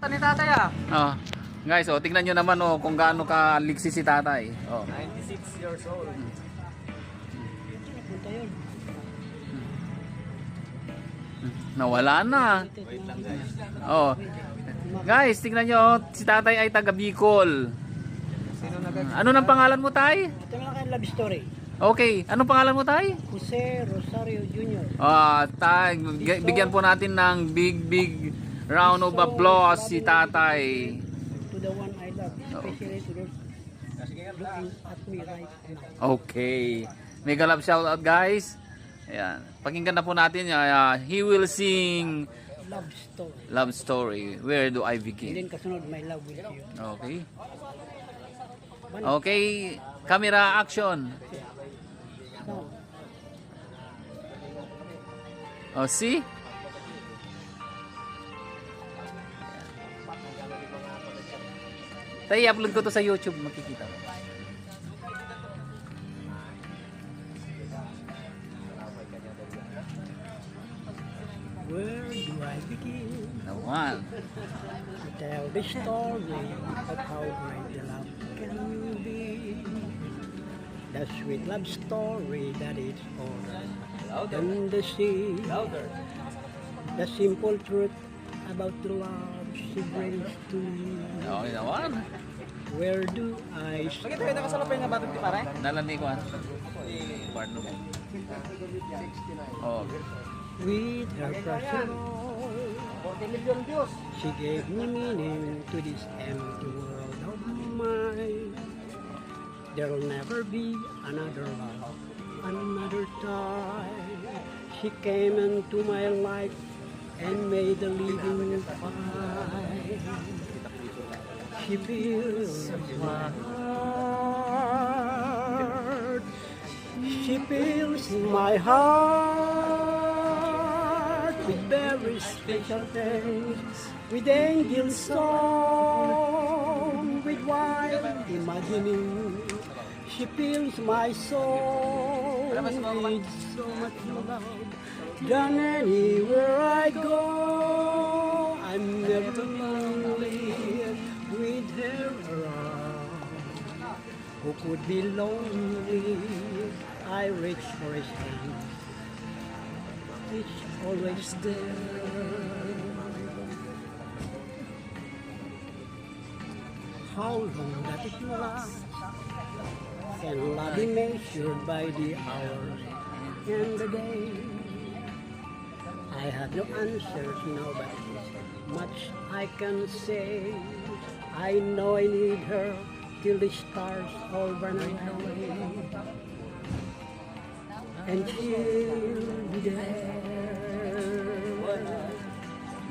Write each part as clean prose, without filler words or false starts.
Ni tatay ah. Oh. Guys, oh, tingnan nyo naman oh, kung gaano ka ligsi si tatay. Oh. 96 years old. Nawala na. Wait lang guys. Oh. Guys, tingnan nyo, oh, si tatay ay taga Bicol. Sino nagag... Ano nang pangalan mo, tay? Ito na kayo love story. Okay, anong pangalan mo, tay? Jose Rosario Jr. Tay, bigyan po natin ng big round of applause si tatay. To the one I love, especially to those looking at me right now. Okay. Mega love shout out, guys. Ayan. Pakinggan na po natin. He will sing Love story. Love Story. Where do I And begin? then kasunod, my love with you. Okay. Okay. Camera action. Now, Oh, see? Tayo, i-upload ko to sa YouTube. Makikita mo. where do I begin Naman. to tell the story of how great the love can be? The sweet love story that is older than the sea. Louder. The simple truth about the love she brings to me. Okay naman. Where do I Bakit start? kayo nakasalapay nga batang di pare? Nalandi ko. Partner mo. Oh. With her precious 40 million views. she gave me meaning to this empty world of mine. There'll never be another love, another time. She came into my life and made the living fine. She fills my heart. She fills my heart with very special things, with angel song, with wild imagining. She fills my soul with so much love. Than anywhere I go, I'm never lonely with her around. Who could be lonely? I reach for his hand. It's always there. How long that it lasts? Can love be measured by the hours and the days? I have no answers now, but much I can say. I know I need her till the stars all burn away, and she'll be there.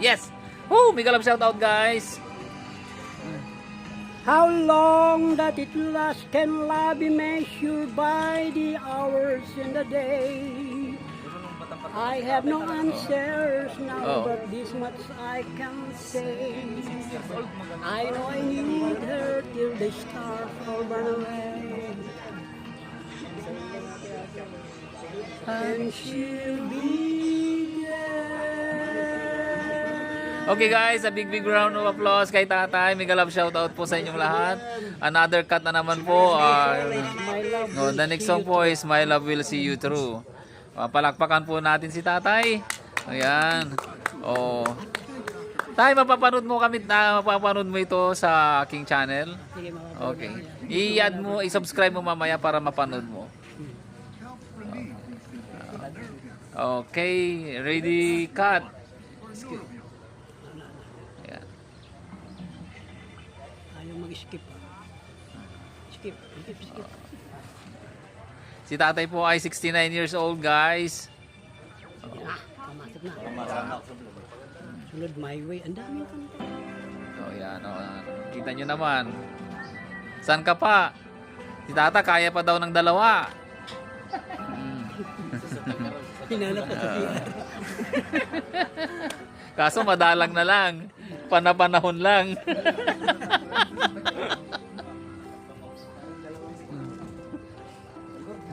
Yes! Woo! Mega love shout out, guys! How long that it lasts? Can love be measured by the hours in the day? I have no answers now, Oh. but this much I can say. I know I need her till the stars all burn away, and she'll be there. Okay guys, a big round of applause kay tatay. Mega love shout out po sa inyong lahat. Another cut na naman po. My love No, the next song po is My Love Will See You Through. Palakpakan po natin si tatay. Ayan. Oh. Tay, mapapanood mo kami, mapapanood mo ito sa aking channel. Sige, mga Okay. I-add mo, i-subscribe mo mamaya para mapanood mo. Okay, ready, cut. Ayan. ayaw mag-skip. Skip, skip, skip. Si tatay po ay 69 years old, guys. Pamasok na. Sunod my way. Ang daming kanta. So, yan. Kita nyo naman. Saan ka pa? Si tata, kaya pa daw ng dalawa. Hinanap ko sa PR. Kaso madalang na lang. Panapanahon lang.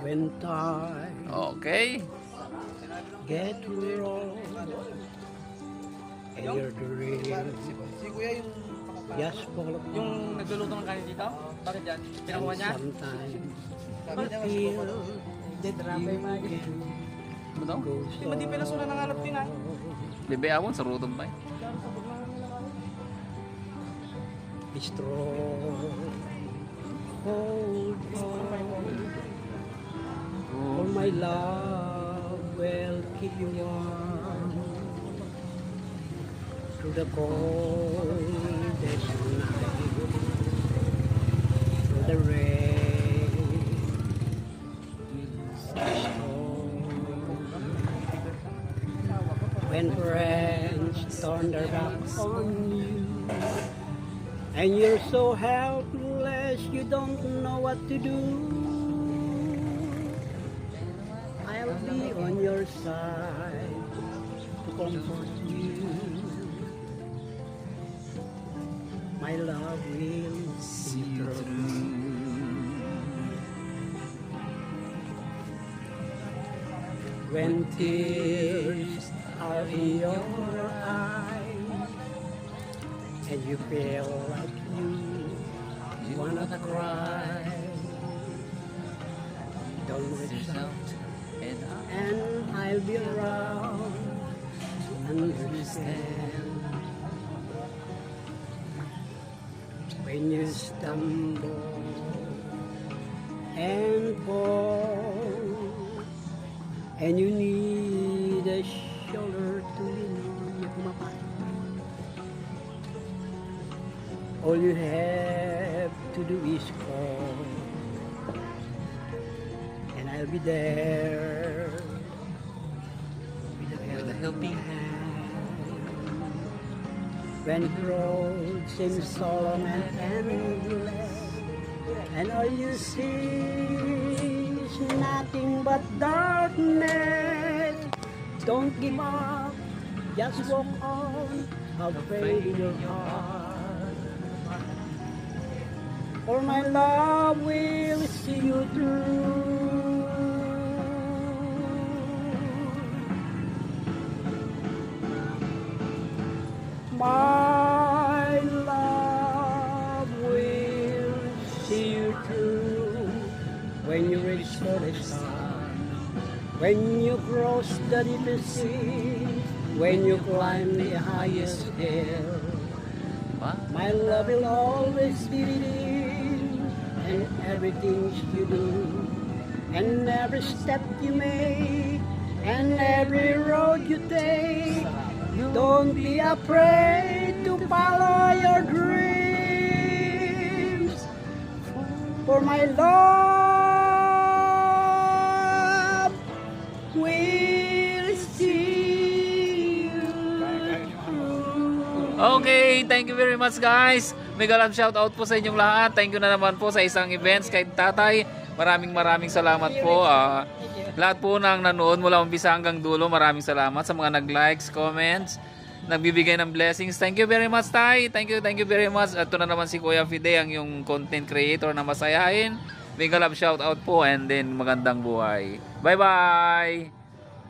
When time Okay. get wrong and your dreams. Si Kuya yung Just follow yung nagluluto ng kanin dito? Bakit yan? Pinakuha niya? Sometimes Sabi niya, mas feel Dead rapper yung mga Ano daw? go Di ba di pinasura ng alap din ah? Libe awon sa rudong ba? be strong. Hold on. For my love will keep you warm through the coldest night, through the rain, when friends turn their backs on you and you're so helpless you don't know what to do, I'll be on your side to comfort you. My love will see you through. When tears are in your eyes and you feel like you wanna cry, don't reach out and I'll be around to understand. When you stumble and fall and you need a shoulder to lean on, all you have to do is call, and I'll be there with a helping hand. When the road seems so long and endless, and all you see is nothing but darkness, don't give up, just walk on, have faith in your heart, for my love will see you through. My love will see you through when you reach for the sun, when you cross the deepest sea, when you climb the highest hill. My love will always be with you, and everything you do, and every step you make, and every road you take. Don't be afraid to follow your dreams, for my love will see you through. Okay, thank you very much guys. Mega love shout out po sa inyong lahat. Thank you na naman po sa isang events kay Tatay. Maraming salamat po. Lahat po nang nanood mula umpisa hanggang dulo, maraming salamat sa mga nag-likes, comments, nagbibigay ng blessings. Thank you very much, Tay. Thank you very much. At ito na naman si Kuya Fide, ang yung content creator na masayahin. Mega love shout out po and then magandang buhay. Bye-bye!